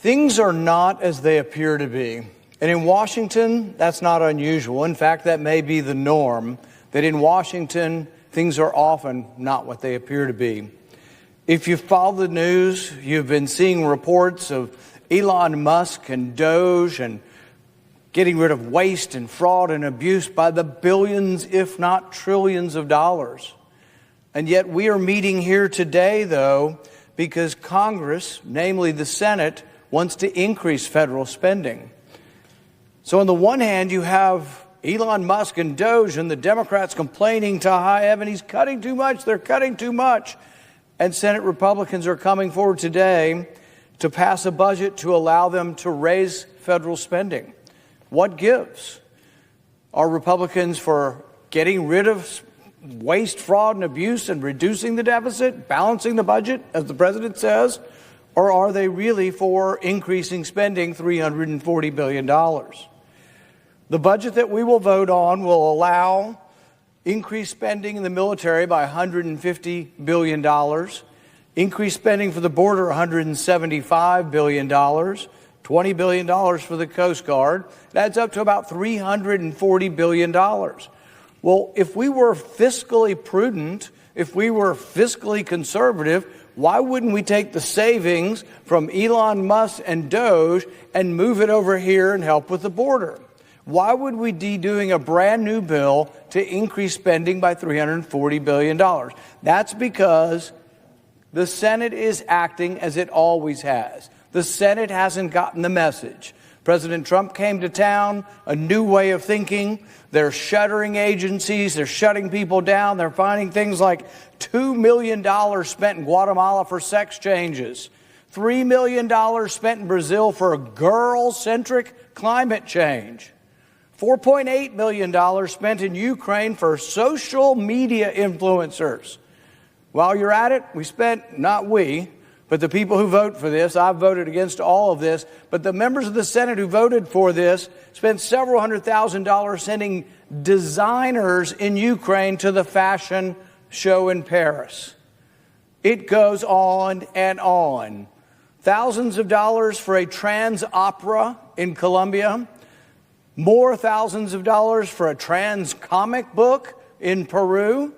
Things are not as they appear to be. And in Washington, that's not unusual. In fact, that may be the norm, that in Washington, things are often not what they appear to be. If you follow the news, you've been seeing reports of Elon Musk and DOGE and getting rid of waste and fraud and abuse by the billions, if not trillions of dollars. And yet we are meeting here today, though, because Congress, namely the Senate, wants to increase federal spending. So on the one hand, you have Elon Musk and DOGE and the Democrats complaining to high heaven, he's cutting too much, they're cutting too much. And Senate Republicans are coming forward today to pass a budget to allow them to raise federal spending. What gives? Are Republicans for getting rid of waste, fraud, and abuse and reducing the deficit, balancing the budget, as the president says? Or are they really for increasing spending $340 billion? The budget that we will vote on will allow increased spending in the military by $150 billion, increased spending for the border $175 billion, $20 billion for the Coast Guard. It adds up to about $340 billion. Well, if we were fiscally prudent, if we were fiscally conservative, why wouldn't we take the savings from Elon Musk and DOGE and move it over here and help with the border? Why would we be doing a brand new bill to increase spending by $340 billion? That's because the Senate is acting as it always has. The Senate hasn't gotten the message. President Trump came to town, a new way of thinking. They're shuttering agencies. They're shutting people down. They're finding things like $2 million spent in Guatemala for sex changes, $3 million spent in Brazil for a girl-centric climate change, $4.8 million spent in Ukraine for social media influencers. While you're at it, we spent, not we, but the people who vote for this, I've voted against all of this, but the members of the Senate who voted for this spent several $100,000 sending designers in Ukraine to the fashion show in Paris. It goes on and on. Thousands of dollars for a trans opera in Colombia. More thousands of dollars for a trans comic book in Peru.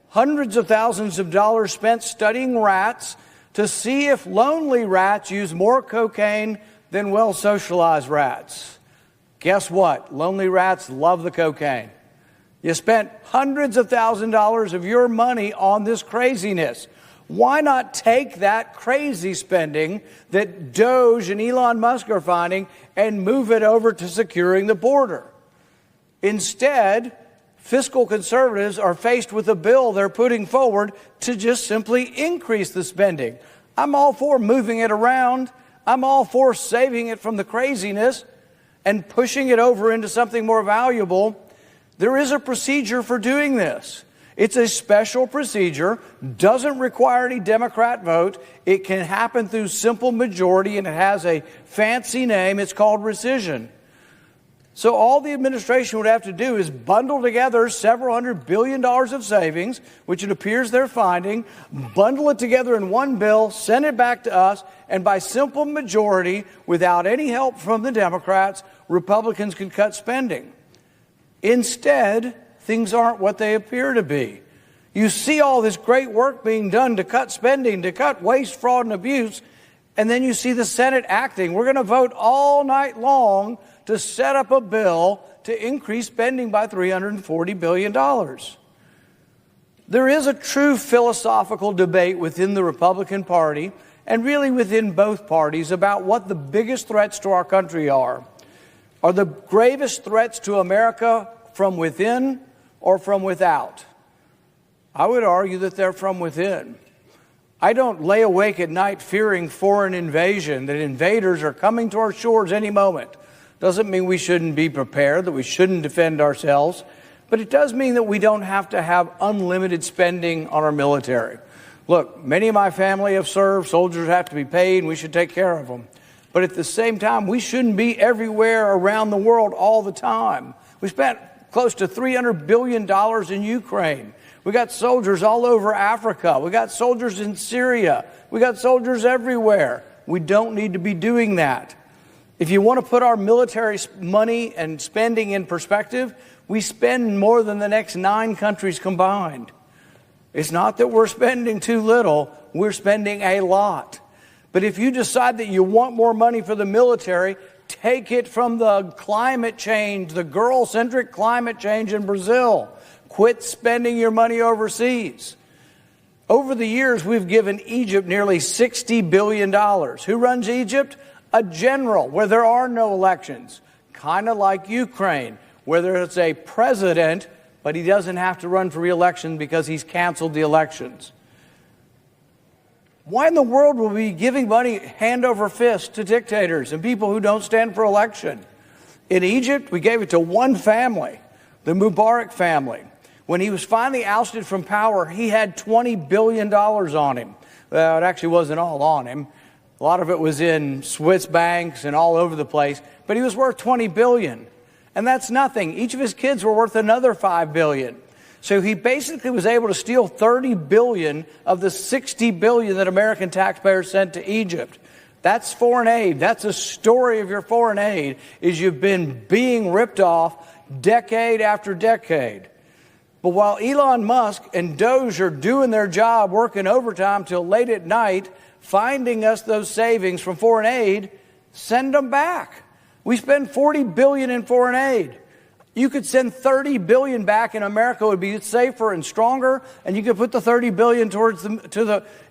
Hundreds of thousands of dollars spent studying rats to see if lonely rats use more cocaine than well-socialized rats. Guess what? Lonely rats love the cocaine. You spent hundreds of thousands of dollars of your money on this craziness. Why not take that crazy spending that DOGE and Elon Musk are finding and move it over to securing the border? Instead, fiscal conservatives are faced with a bill they're putting forward to just simply increase the spending. I'm all for moving it around. I'm all for saving it from the craziness and pushing it over into something more valuable. There is a procedure for doing this. It's a special procedure, doesn't require any Democrat vote. It can happen through simple majority, and it has a fancy name. It's called rescission. So all the administration would have to do is bundle together several $100 billion of savings, which it appears they're finding, bundle it together in one bill, send it back to us, and by simple majority, without any help from the Democrats, Republicans can cut spending. Instead, things aren't what they appear to be. You see all this great work being done to cut spending, to cut waste, fraud, and abuse, and then you see the Senate acting. We're going to vote all night long to set up a bill to increase spending by $340 billion. There is a true philosophical debate within the Republican Party, and really within both parties, about what the biggest threats to our country are. Are the gravest threats to America from within or from without? I would argue that they're from within. I don't lay awake at night fearing foreign invasion, that invaders are coming to our shores any moment. Doesn't mean we shouldn't be prepared, that we shouldn't defend ourselves, but it does mean that we don't have to have unlimited spending on our military. Look, many of my family have served, soldiers have to be paid, and we should take care of them. But at the same time, we shouldn't be everywhere around the world all the time. We spent close to $300 billion in Ukraine. We got soldiers all over Africa. We got soldiers in Syria, We got soldiers everywhere. We don't need to be doing that. If you want to put our military money and spending in perspective, we spend more than the next 9 countries combined. It's not that we're spending too little, we're spending a lot. But if you decide that you want more money for the military, take it from the climate change, the girl-centric climate change in Brazil. Quit spending your money overseas. Over the years, we've given Egypt nearly $60 billion. Who runs Egypt? A general, where there are no elections. Kind of like Ukraine, where there's a president, but he doesn't have to run for re-election because he's canceled the elections. Why in the world will we be giving money hand over fist to dictators and people who don't stand for election? In Egypt, we gave it to one family, the Mubarak family. When he was finally ousted from power, he had $20 billion on him. Well, it actually wasn't all on him. A lot of it was in Swiss banks and all over the place, but he was worth $20 billion. And that's nothing. Each of his kids were worth another $5 billion. So he basically was able to steal $30 billion of the $60 billion that American taxpayers sent to Egypt. That's foreign aid. That's a story of your foreign aid, is you've been being ripped off decade after decade. But while Elon Musk and DOGE are doing their job, working overtime till late at night, finding us those savings from foreign aid, send them back. We spend $40 billion in foreign aid. You could send $30 billion back, and America would be safer and stronger, and you could put the $30 billion towards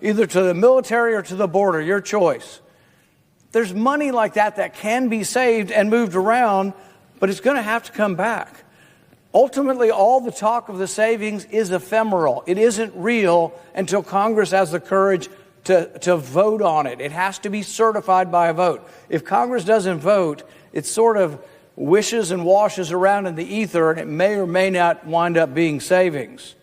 either to the military or to the border, your choice. There's money like that can be saved and moved around, but it's going to have to come back. Ultimately, all the talk of the savings is ephemeral. It isn't real until Congress has the courage to vote on it. It has to be certified by a vote. If Congress doesn't vote, it sort of wishes and washes around in the ether, and it may or may not wind up being savings.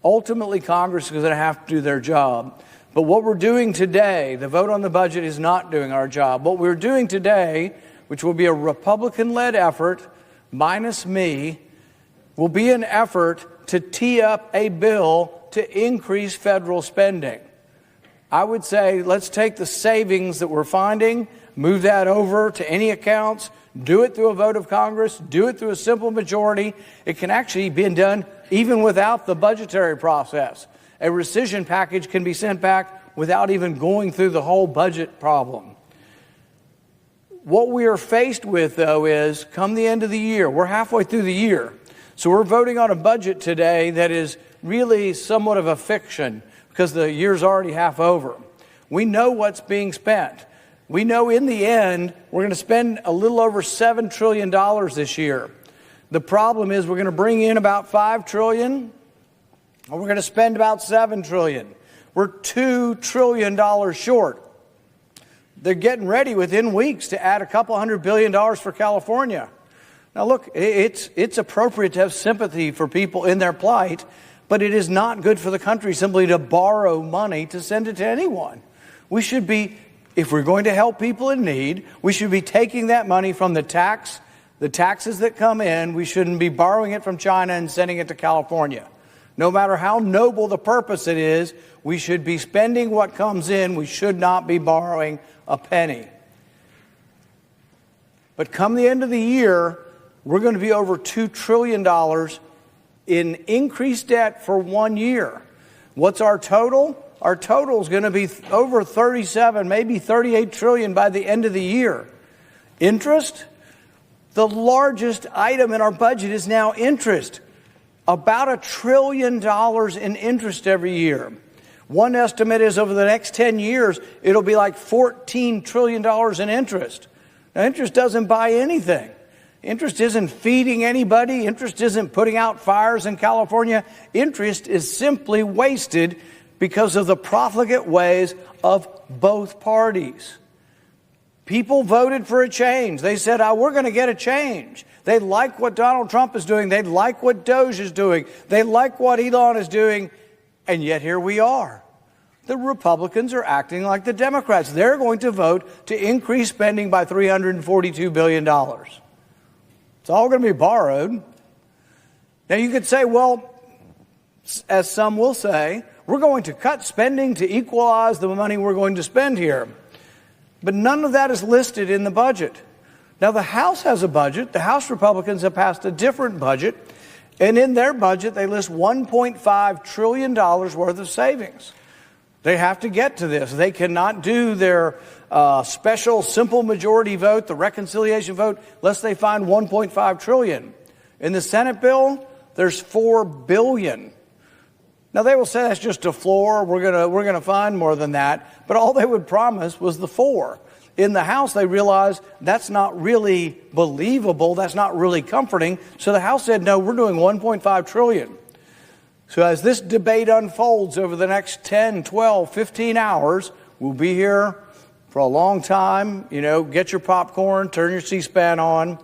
Ultimately, Congress is going to have to do their job. But what we're doing today, the vote on the budget is not doing our job. What we're doing today, which will be a Republican-led effort, minus me, will be an effort to tee up a bill to increase federal spending. I would say let's take the savings that we're finding, move that over to any accounts, do it through a vote of Congress, do it through a simple majority. It can actually be done even without the budgetary process. A rescission package can be sent back without even going through the whole budget problem. What we are faced with, though, is come the end of the year, we're halfway through the year. So we're voting on a budget today that is really somewhat of a fiction because the year's already half over. We know what's being spent. We know in the end, we're going to spend a little over $7 trillion this year. The problem is we're going to bring in about $5 trillion, and we're going to spend about $7 trillion. We're $2 trillion short. They're getting ready within weeks to add a couple $100 billion for California. Now look, it's appropriate to have sympathy for people in their plight, but it is not good for the country simply to borrow money to send it to anyone. We should be, if we're going to help people in need, we should be taking that money from the taxes that come in. We shouldn't be borrowing it from China and sending it to California. No matter how noble the purpose it is, we should be spending what comes in. We should not be borrowing a penny. But come the end of the year, we're going to be over $2 trillion in increased debt for 1 year. What's our total? Our total is going to be over 37, maybe 38 trillion by the end of the year. Interest? The largest item in our budget is now interest. About $1 trillion in interest every year. One estimate is over the next 10 years, it'll be like $14 trillion in interest. Now, interest doesn't buy anything. Interest isn't feeding anybody. Interest isn't putting out fires in California. Interest is simply wasted because of the profligate ways of both parties. People voted for a change. They said, we're going to get a change. They like what Donald Trump is doing. They like what DOGE is doing. They like what Elon is doing. And yet here we are. The Republicans are acting like the Democrats. They're going to vote to increase spending by $342 billion. It's all going to be borrowed. Now you could say, well, as some will say, we're going to cut spending to equalize the money we're going to spend here. But none of that is listed in the budget. Now, the House has a budget. The House Republicans have passed a different budget. And in their budget, they list $1.5 trillion worth of savings. They have to get to this. They cannot do their special simple majority vote, the reconciliation vote, unless they find $1.5 trillion. In the Senate bill, there's $4 billion. Now, they will say that's just a floor. We're gonna find more than that. But all they would promise was the 4. In the House, they realized that's not really believable. That's not really comforting. So the House said, no, we're doing $1.5 trillion. So as this debate unfolds over the next 10, 12, 15 hours, we'll be here for a long time. Get your popcorn, turn your C-SPAN on.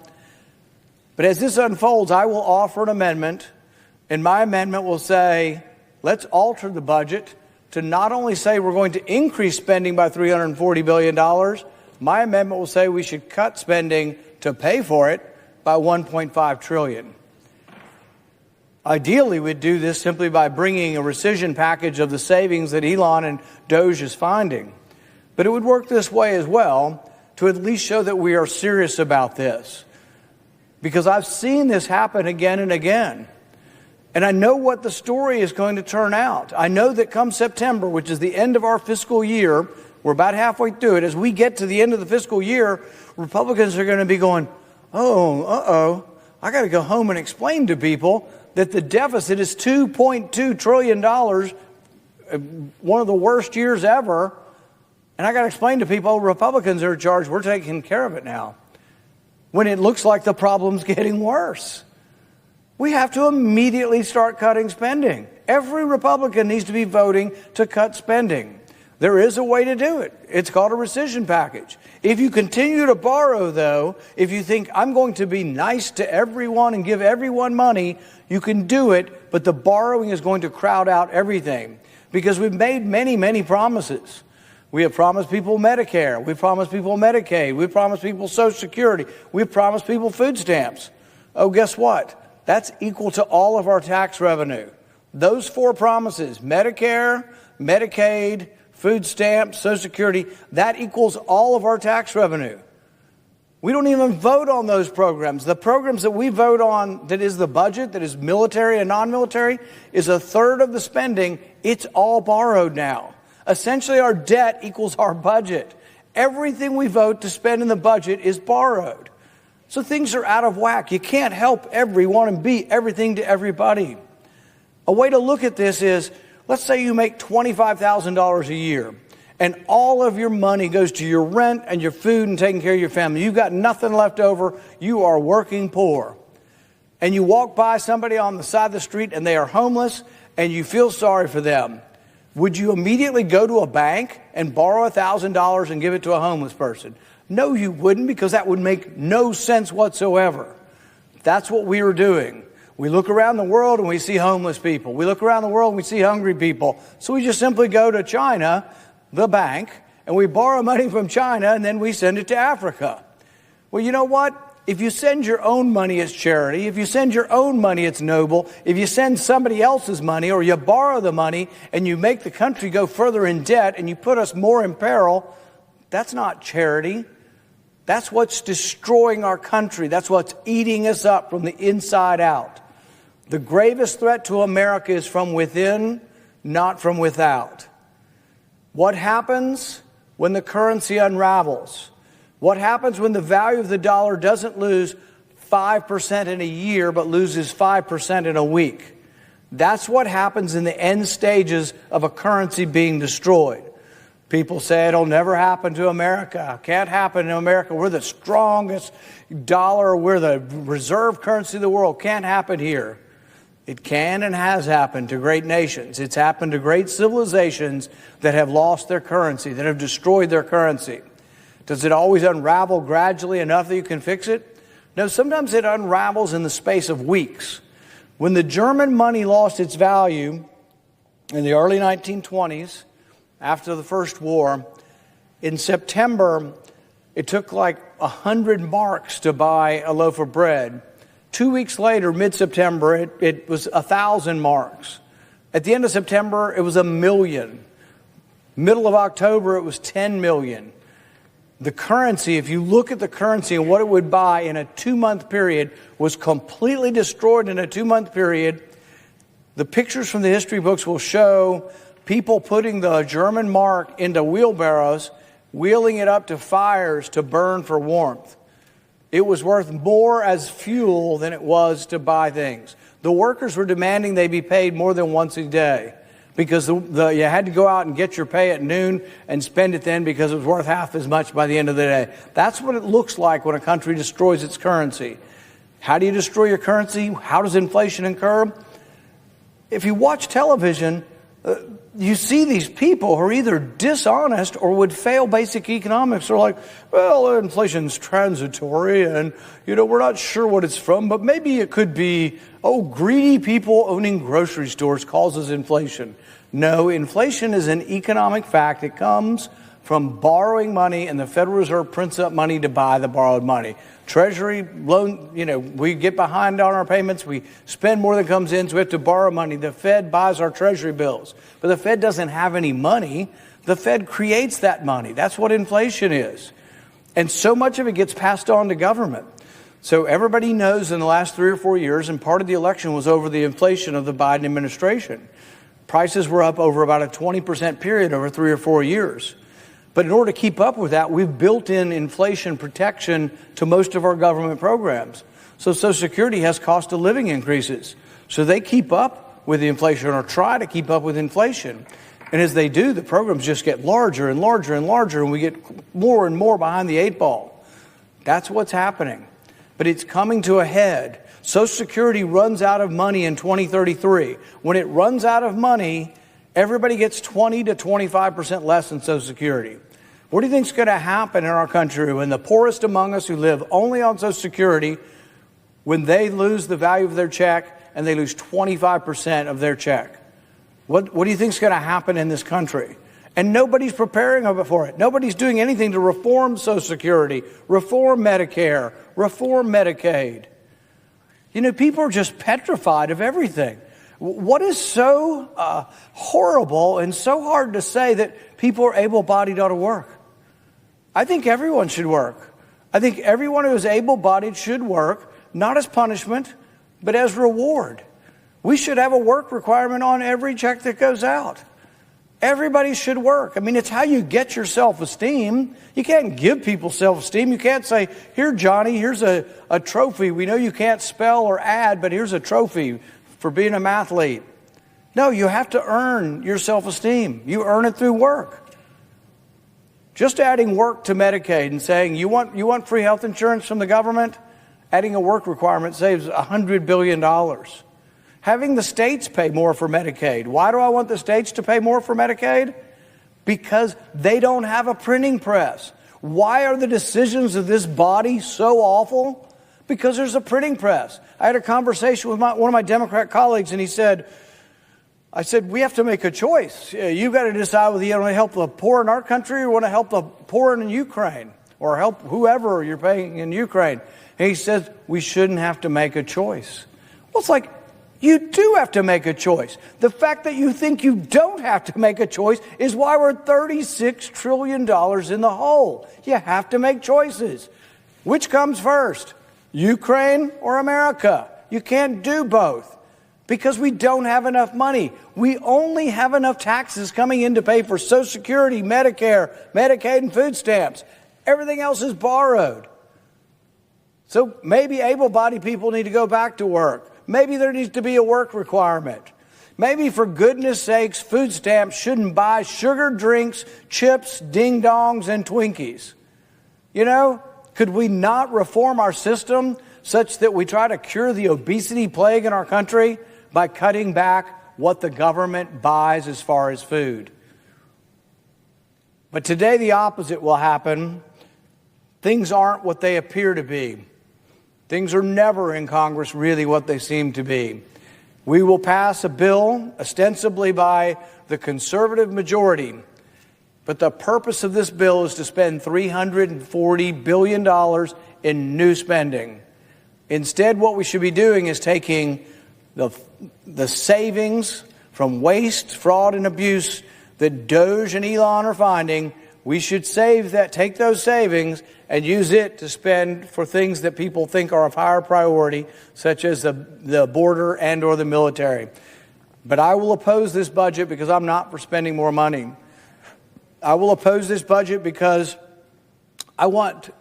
But as this unfolds, I will offer an amendment, and my amendment will say, let's alter the budget to not only say we're going to increase spending by $340 billion, my amendment will say we should cut spending to pay for it by $1.5 trillion. Ideally, we'd do this simply by bringing a rescission package of the savings that Elon and DOGE is finding. But it would work this way as well to at least show that we are serious about this. Because I've seen this happen again and again. And I know what the story is going to turn out. I know that come September, which is the end of our fiscal year, we're about halfway through it. As we get to the end of the fiscal year, Republicans are going to be going, I got to go home and explain to people that the deficit is $2.2 trillion, one of the worst years ever. And I got to explain to people, Republicans are in charge, we're taking care of it now. When it looks like the problem's getting worse. We have to immediately start cutting spending. Every Republican needs to be voting to cut spending. There is a way to do it. It's called a rescission package. If you continue to borrow, though, if you think I'm going to be nice to everyone and give everyone money, you can do it, but the borrowing is going to crowd out everything. Because we've made many, many promises. We have promised people Medicare. We've promised people Medicaid. We've promised people Social Security. We've promised people food stamps. Oh, guess what? That's equal to all of our tax revenue. Those 4 promises, Medicare, Medicaid, food stamps, Social Security, that equals all of our tax revenue. We don't even vote on those programs. The programs that we vote on, that is the budget, that is military and non-military, is a third of the spending. It's all borrowed now. Essentially, our debt equals our budget. Everything we vote to spend in the budget is borrowed. So things are out of whack. You can't help everyone and be everything to everybody. A way to look at this is, let's say you make $25,000 a year and all of your money goes to your rent and your food and taking care of your family. You've got nothing left over. You are working poor. And you walk by somebody on the side of the street and they are homeless and you feel sorry for them. Would you immediately go to a bank and borrow $1,000 and give it to a homeless person? No, you wouldn't, because that would make no sense whatsoever. That's what we are doing. We look around the world and we see homeless people. We look around the world and we see hungry people. So we just simply go to China, the bank, and we borrow money from China and then we send it to Africa. Well, you know what? If you send your own money, it's charity. If you send your own money, it's noble. If you send somebody else's money or you borrow the money and you make the country go further in debt and you put us more in peril, that's not charity. That's what's destroying our country. That's what's eating us up from the inside out. The gravest threat to America is from within, not from without. What happens when the currency unravels? What happens when the value of the dollar doesn't lose 5% in a year, but loses 5% in a week? That's what happens in the end stages of a currency being destroyed. People say it'll never happen to America. Can't happen in America. We're the strongest dollar. We're the reserve currency of the world. Can't happen here. It can and has happened to great nations. It's happened to great civilizations that have lost their currency, that have destroyed their currency. Does it always unravel gradually enough that you can fix it? No, sometimes it unravels in the space of weeks. When the German money lost its value in the early 1920s, after the First War, in September, it took like 100 marks to buy a loaf of bread. 2 weeks later, mid-September, it was 1,000 marks. At the end of September, it was 1 million. Middle of October, it was 10 million. The currency, if you look at the currency and what it would buy in a 2-month period, was completely destroyed in a 2-month period. The pictures from the history books will show people putting the German mark into wheelbarrows, wheeling it up to fires to burn for warmth. It was worth more as fuel than it was to buy things. The workers were demanding they be paid more than once a day because you had to go out and get your pay at noon and spend it then because it was worth half as much by the end of the day. That's what it looks like when a country destroys its currency. How do you destroy your currency? How does inflation occur? If you watch television, you see these people who are either dishonest or would fail basic economics. They're like, well, inflation's transitory and, we're not sure what it's from, but maybe it could be, greedy people owning grocery stores causes inflation. No, inflation is an economic fact. It comes from borrowing money, and the Federal Reserve prints up money to buy the borrowed money. Treasury loan, we get behind on our payments. We spend more than comes in, so we have to borrow money. The Fed buys our Treasury bills. But the Fed doesn't have any money. The Fed creates that money. That's what inflation is. And so much of it gets passed on to government. So everybody knows in the last 3 or 4 years, and part of the election was over the inflation of the Biden administration. Prices were up over about a 20% period over 3 or 4 years. But in order to keep up with that, we've built in inflation protection to most of our government programs. So Social Security has cost of living increases. So they keep up with the inflation or try to keep up with inflation. And as they do, the programs just get larger and larger and larger, and we get more and more behind the 8 ball. That's what's happening. But it's coming to a head. Social Security runs out of money in 2033. When it runs out of money, everybody gets 20 to 25% less in Social Security. What do you think is going to happen in our country when the poorest among us who live only on Social Security, when they lose the value of their check and they lose 25% of their check? What do you think is going to happen in this country? And nobody's preparing for it. Nobody's doing anything to reform Social Security, reform Medicare, reform Medicaid. People are just petrified of everything. What is so horrible and so hard to say that people are able-bodied ought to work? I think everyone should work. I think everyone who is able-bodied should work, not as punishment, but as reward. We should have a work requirement on every check that goes out. Everybody should work. It's how you get your self-esteem. You can't give people self-esteem. You can't say, here, Johnny, here's a trophy. We know you can't spell or add, but here's a trophy for being a mathlete. No, you have to earn your self-esteem. You earn it through work. Just adding work to Medicaid and saying, you want free health insurance from the government? Adding a work requirement saves $100 billion. Having the states pay more for Medicaid. Why do I want the states to pay more for Medicaid? Because they don't have a printing press. Why are the decisions of this body so awful? Because there's a printing press. I had a conversation with one of my Democrat colleagues, and I said, we have to make a choice. You've got to decide whether you want to help the poor in our country or want to help the poor in Ukraine or help whoever you're paying in Ukraine. And he says, we shouldn't have to make a choice. Well, it's like, you do have to make a choice. The fact that you think you don't have to make a choice is why we're $36 trillion in the hole. You have to make choices. Which comes first, Ukraine or America? You can't do both because we don't have enough money. We only have enough taxes coming in to pay for Social Security, Medicare, Medicaid, and food stamps. Everything else is borrowed. So maybe able-bodied people need to go back to work. Maybe there needs to be a work requirement. Maybe, for goodness sakes, food stamps shouldn't buy sugar drinks, chips, ding-dongs, and Twinkies. Could we not reform our system such that we try to cure the obesity plague in our country by cutting back what the government buys as far as food? But today the opposite will happen. Things aren't what they appear to be. Things are never in Congress really what they seem to be. We will pass a bill ostensibly by the conservative majority, but the purpose of this bill is to spend $340 billion in new spending. Instead, what we should be doing is taking the savings from waste, fraud, and abuse that DOGE and Elon are finding, we should take those savings and use it to spend for things that people think are of higher priority, such as the border and or the military. But I will oppose this budget because I'm not for spending more money. I will oppose this budget because I want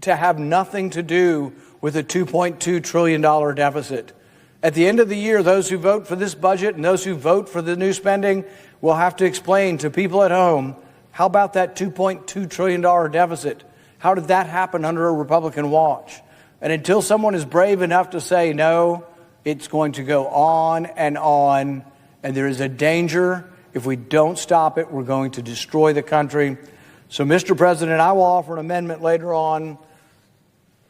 to have nothing to do with a $2.2 trillion deficit. At the end of the year, those who vote for this budget and those who vote for the new spending will have to explain to people at home, how about that $2.2 trillion deficit? How did that happen under a Republican watch? And until someone is brave enough to say no, it's going to go on, and there is a danger. If we don't stop it, we're going to destroy the country. So, Mr. President, I will offer an amendment later on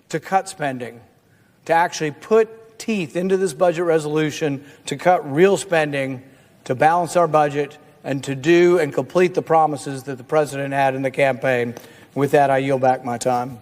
to cut spending, to actually put teeth into this budget resolution, to cut real spending, to balance our budget, and to do and complete the promises that the President had in the campaign. With that, I yield back my time.